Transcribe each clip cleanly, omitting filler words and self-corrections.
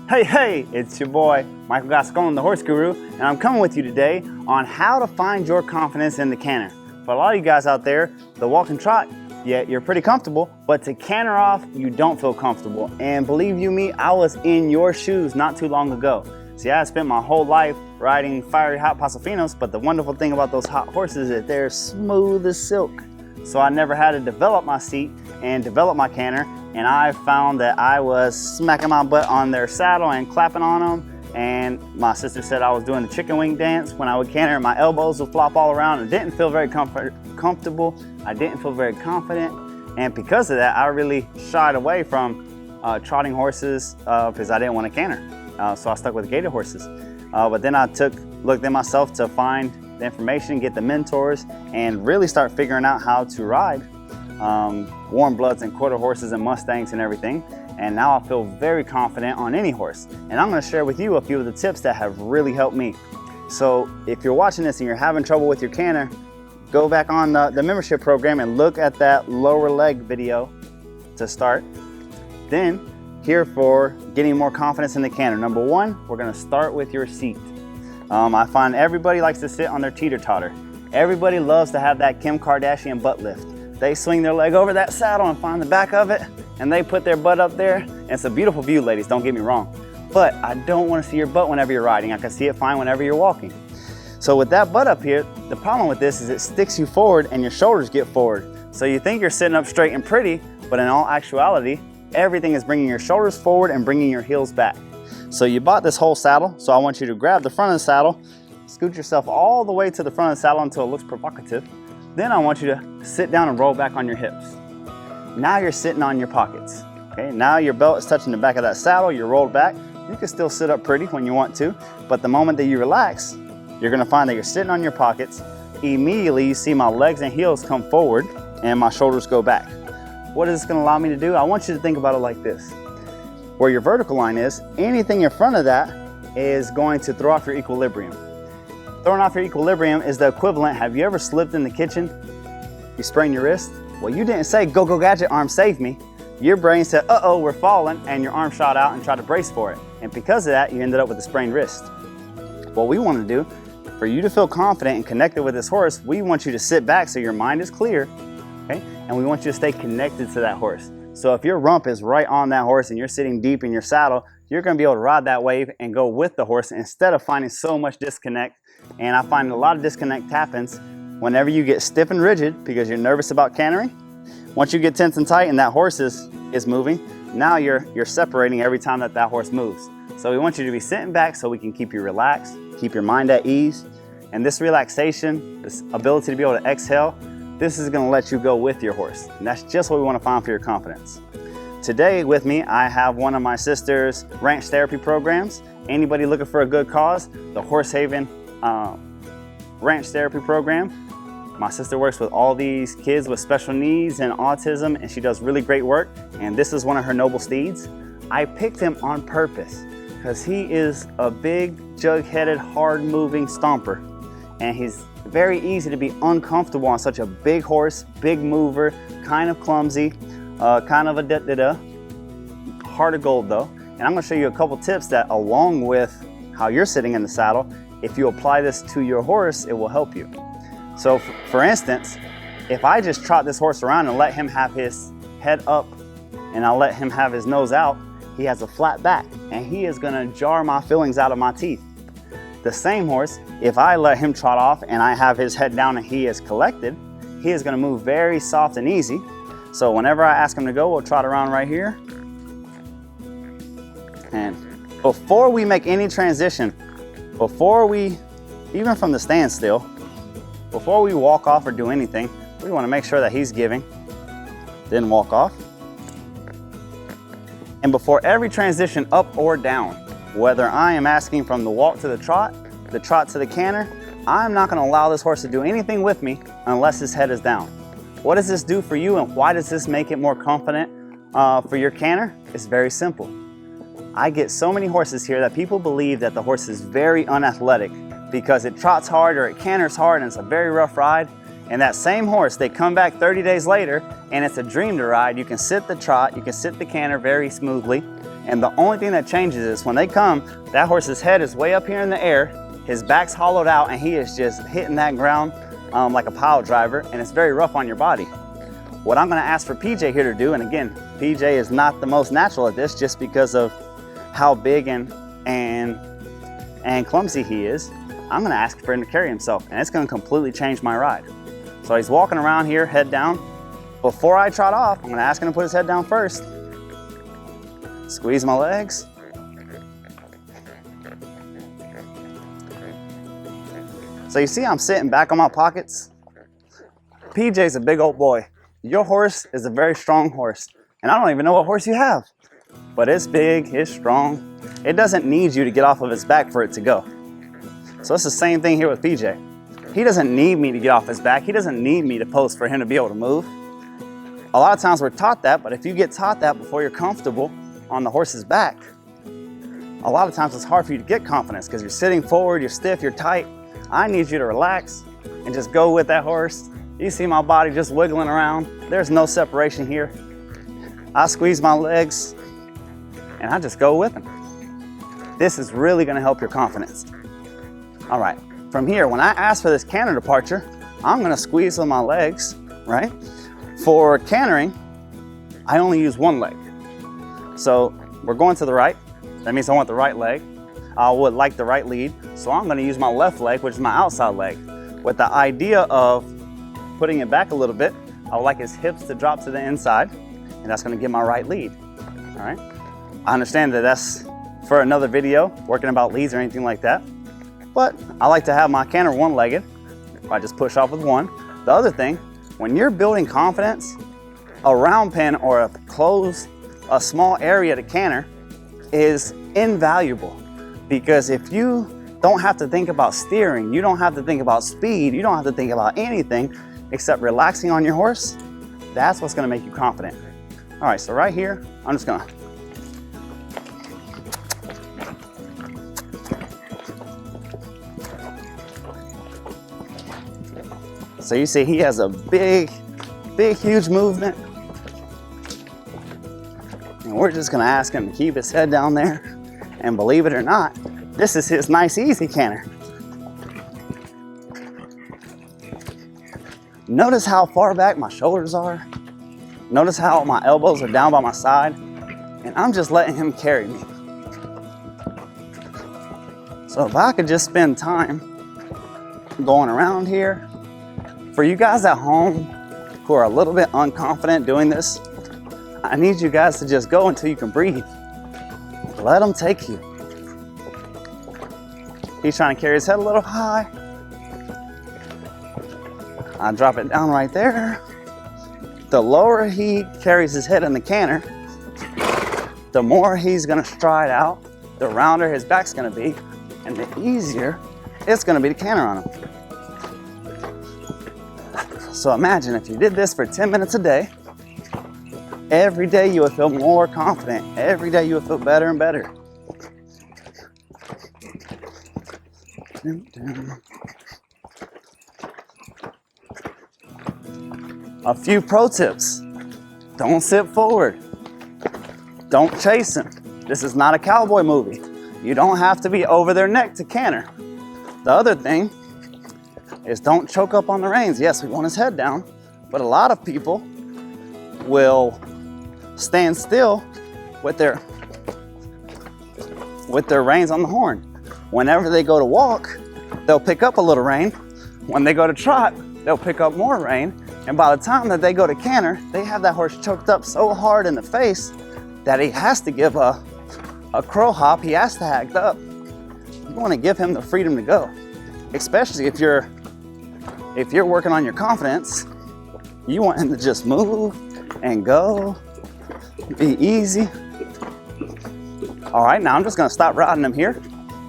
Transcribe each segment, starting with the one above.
Hey, it's your boy, Michael Gascon, the Horse Guru, and I'm coming with you today on how to find your confidence in the canter. For a lot of you guys out there, the walk and trot, yeah, you're pretty comfortable, but to canter off, you don't feel comfortable. And believe you me, I was in your shoes not too long ago. See, I spent my whole life riding fiery hot Pasofinos, but the wonderful thing about those hot horses is they're smooth as silk. So I never had to develop my seat and develop my canter, and I found that I was smacking my butt on their saddle and clapping on them. And my sister said I was doing the chicken wing dance when I would canter, and my elbows would flop all around and didn't feel very comfortable. I didn't feel very confident, and because of that, I really shied away from trotting horses because I didn't want to canter. So I stuck with gaited horses. But then I looked at myself to find the information, get the mentors, and really start figuring out how to ride warm bloods and quarter horses and Mustangs and everything. And now I feel very confident on any horse. And I'm going to share with you a few of the tips that have really helped me. So if you're watching this and you're having trouble with your canter, go back on the membership program and look at that lower leg video to start. Then here for getting more confidence in the canter. Number one, we're going to start with your seat. I find everybody likes to sit on their teeter-totter. Everybody loves to have that Kim Kardashian butt lift. They swing their leg over that saddle and find the back of it, and they put their butt up there. And it's a beautiful view, ladies, don't get me wrong. But I don't want to see your butt whenever you're riding. I can see it fine whenever you're walking. So with that butt up here, the problem with this is it sticks you forward and your shoulders get forward. So you think you're sitting up straight and pretty, but in all actuality, everything is bringing your shoulders forward and bringing your heels back. So you bought this whole saddle, so I want you to grab the front of the saddle, scoot yourself all the way to the front of the saddle until it looks provocative. Then I want you to sit down and roll back on your hips. Now you're sitting on your pockets. Okay, now your belt is touching the back of that saddle, you're rolled back. You can still sit up pretty when you want to, but the moment that you relax, you're gonna find that you're sitting on your pockets. Immediately you see my legs and heels come forward and my shoulders go back. What is this gonna allow me to do? I want you to think about it like this. Where your vertical line is, anything in front of that is going to throw off your equilibrium. Throwing off your equilibrium is the equivalent. Have you ever slipped in the kitchen? You sprained your wrist? Well, you didn't say, go, go, gadget, arm, save me. Your brain said, uh-oh, we're falling, and your arm shot out and tried to brace for it. And because of that, you ended up with a sprained wrist. What we want to do, for you to feel confident and connected with this horse, we want you to sit back so your mind is clear, okay? And we want you to stay connected to that horse. So if your rump is right on that horse and you're sitting deep in your saddle, you're going to be able to ride that wave and go with the horse instead of finding so much disconnect. And I find a lot of disconnect happens whenever you get stiff and rigid because you're nervous about cantering. Once you get tense and tight and that horse is moving, now you're separating every time that horse moves. So we want you to be sitting back so we can keep you relaxed, keep your mind at ease. And this relaxation, this ability to be able to exhale, this is going to let you go with your horse. And that's just what we want to find for your confidence. Today with me, I have one of my sister's ranch therapy programs. Anybody looking for a good cause, the Horse Haven ranch therapy program. My sister works with all these kids with special needs and autism, and she does really great work. And this is one of her noble steeds. I picked him on purpose because he is a big, jug-headed, hard-moving stomper. And he's very easy to be uncomfortable on such a big horse, big mover, kind of clumsy, kind of a heart of gold though. And I'm going to show you a couple tips that, along with how you're sitting in the saddle, if you apply this to your horse, it will help you. So for instance, if I just trot this horse around and let him have his head up and I'll let him have his nose out, he has a flat back and he is going to jar my fillings out of my teeth. The same horse, if I let him trot off and I have his head down and he is collected, he is going to move very soft and easy. So whenever I ask him to go, we'll trot around right here. And before we make any transition, even from the standstill, before we walk off or do anything, we want to make sure that he's giving, then walk off. And before every transition up or down, whether I am asking from the walk to the trot to the canter, I'm not going to allow this horse to do anything with me unless his head is down. What does this do for you and why does this make it more confident for your canter? It's very simple. I get so many horses here that people believe that the horse is very unathletic because it trots hard or it canters hard and it's a very rough ride. And that same horse, they come back 30 days later and it's a dream to ride. You can sit the trot, you can sit the canter very smoothly. And the only thing that changes is when they come, that horse's head is way up here in the air, his back's hollowed out, and he is just hitting that ground like a pile driver, and it's very rough on your body. What I'm gonna ask for PJ here to do, and again, PJ is not the most natural at this just because of how big and clumsy he is. I'm gonna ask for him to carry himself, and it's gonna completely change my ride. So he's walking around here, head down. Before I trot off, I'm gonna ask him to put his head down first. Squeeze my legs. So you see I'm sitting back on my pockets? PJ's a big old boy. Your horse is a very strong horse. And I don't even know what horse you have. But it's big, it's strong. It doesn't need you to get off of its back for it to go. So it's the same thing here with PJ. He doesn't need me to get off his back. He doesn't need me to post for him to be able to move. A lot of times we're taught that, but if you get taught that before you're comfortable on the horse's back, a lot of times it's hard for you to get confidence because you're sitting forward, you're stiff, you're tight. I need you to relax and just go with that horse. You see my body just wiggling around. There's no separation here. I squeeze my legs and I just go with him. This is really gonna help your confidence. All right, from here, when I ask for this canter departure, I'm gonna squeeze with my legs, right? For cantering, I only use one leg. So we're going to the right. That means I want the right leg. I would like the right lead. So I'm gonna use my left leg, which is my outside leg. With the idea of putting it back a little bit, I would like his hips to drop to the inside, and that's gonna get my right lead, all right? I understand that that's for another video, working about leads or anything like that. But I like to have my canter one-legged. I just push off with one. The other thing, when you're building confidence, a round pen or a small area to canter is invaluable. Because if you don't have to think about steering, you don't have to think about speed, you don't have to think about anything except relaxing on your horse, that's what's gonna make you confident. All right, so right here, I'm just gonna So you see he has a big, huge movement. And we're just gonna ask him to keep his head down there. And believe it or not, this is his nice, easy canter. Notice how far back my shoulders are. Notice how my elbows are down by my side. And I'm just letting him carry me. So if I could just spend time going around here. For you guys at home who are a little bit unconfident doing this, I need you guys to just go until you can breathe. Let him take you. He's trying to carry his head a little high. I drop it down right there. The lower he carries his head in the canter, the more he's gonna stride out, the rounder his back's gonna be, and the easier it's gonna be to canter on him. So imagine if you did this for 10 minutes a day, every day you would feel more confident. Every day you would feel better and better. A few pro tips. Don't sit forward. Don't chase him. This is not a cowboy movie. You don't have to be over their neck to canter. The other thing is don't choke up on the reins. Yes, we want his head down, but a lot of people will stand still with their reins on the horn. Whenever they go to walk, they'll pick up a little rein. When they go to trot, they'll pick up more rein. And by the time that they go to canter, they have that horse choked up so hard in the face that he has to give a crow hop. He has to act up. You want to give him the freedom to go, especially if you're working on your confidence. You want him to just move and go, be easy. All right, now I'm just gonna stop riding him here.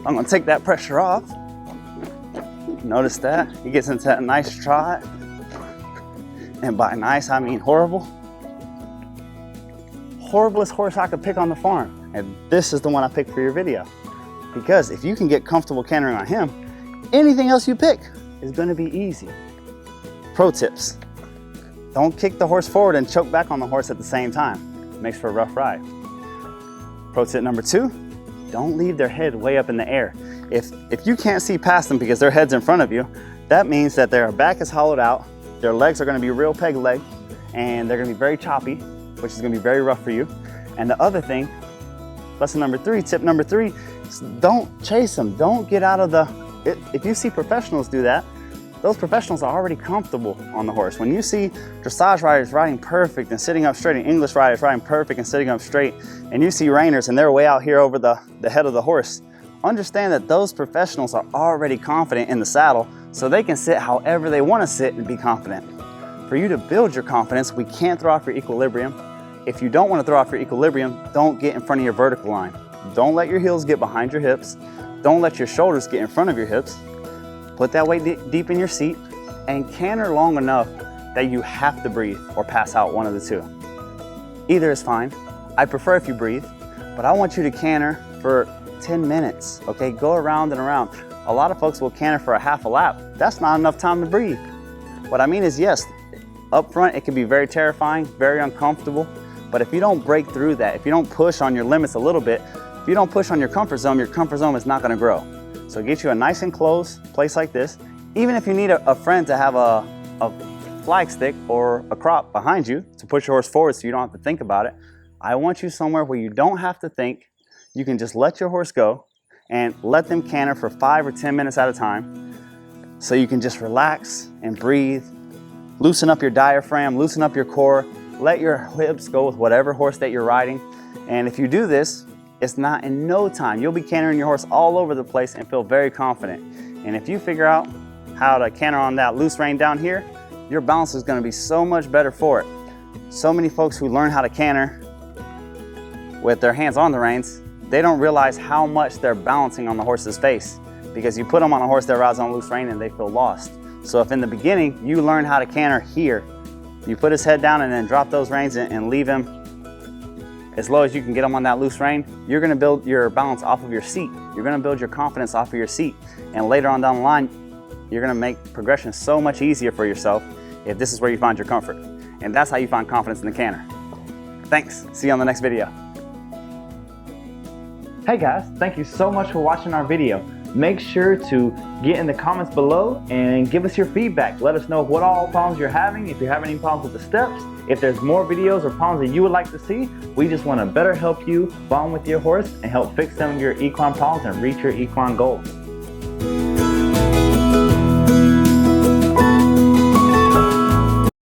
I'm gonna take that pressure off. Notice that, he gets into that nice trot. And by nice, I mean horrible. Horriblest horse I could pick on the farm. And this is the one I picked for your video. Because if you can get comfortable cantering on him, anything else you pick is gonna be easy. Pro tips. Don't kick the horse forward and choke back on the horse at the same time. It makes for a rough ride. Pro tip number 2, don't leave their head way up in the air. If you can't see past them because their head's in front of you, that means that their back is hollowed out, their legs are gonna be real peg leg, and they're gonna be very choppy, which is gonna be very rough for you. And the other thing, lesson number 3, tip number 3, is don't chase them. Don't get out of the, if you see professionals do that, those professionals are already comfortable on the horse. When you see dressage riders riding perfect and sitting up straight, and English riders riding perfect and sitting up straight, and you see reiners and they're way out here over the head of the horse, understand that those professionals are already confident in the saddle, so they can sit however they want to sit and be confident. For you to build your confidence, we can't throw off your equilibrium. If you don't want to throw off your equilibrium, don't get in front of your vertical line. Don't let your heels get behind your hips. Don't let your shoulders get in front of your hips. Put that weight deep in your seat and canter long enough that you have to breathe or pass out, one of the two. Either is fine. I prefer if you breathe, but I want you to canter for 10 minutes, okay? Go around and around. A lot of folks will canter for a half a lap. That's not enough time to breathe. What I mean is, yes, up front it can be very terrifying, very uncomfortable, but if you don't break through that, if you don't push on your limits a little bit, if you don't push on your comfort zone is not gonna grow. So get you a nice enclosed place like this. Even if you need a friend to have a flag stick or a crop behind you to push your horse forward so you don't have to think about it, I want you somewhere where you don't have to think. You can just let your horse go and let them canter for 5 or 10 minutes at a time. So you can just relax and breathe, loosen up your diaphragm, loosen up your core, let your hips go with whatever horse that you're riding. And if you do this, it's not in no time. You'll be cantering your horse all over the place and feel very confident. And if you figure out how to canter on that loose rein down here, your balance is gonna be so much better for it. So many folks who learn how to canter with their hands on the reins, they don't realize how much they're balancing on the horse's face, because you put them on a horse that rides on loose rein and they feel lost. So if in the beginning you learn how to canter here, you put his head down and then drop those reins and leave him as low as you can get him on that loose rein, you're gonna build your balance off of your seat. You're gonna build your confidence off of your seat. And later on down the line, you're gonna make progression so much easier for yourself if this is where you find your comfort. And that's how you find confidence in the canter. Thanks, see you on the next video. Hey guys, thank you so much for watching our video. Make sure to get in the comments below and give us your feedback. Let us know what all problems you're having, if you're having any problems with the steps, if there's more videos or problems that you would like to see. We just want to better help you bond with your horse and help fix some of your equine problems and reach your equine goals.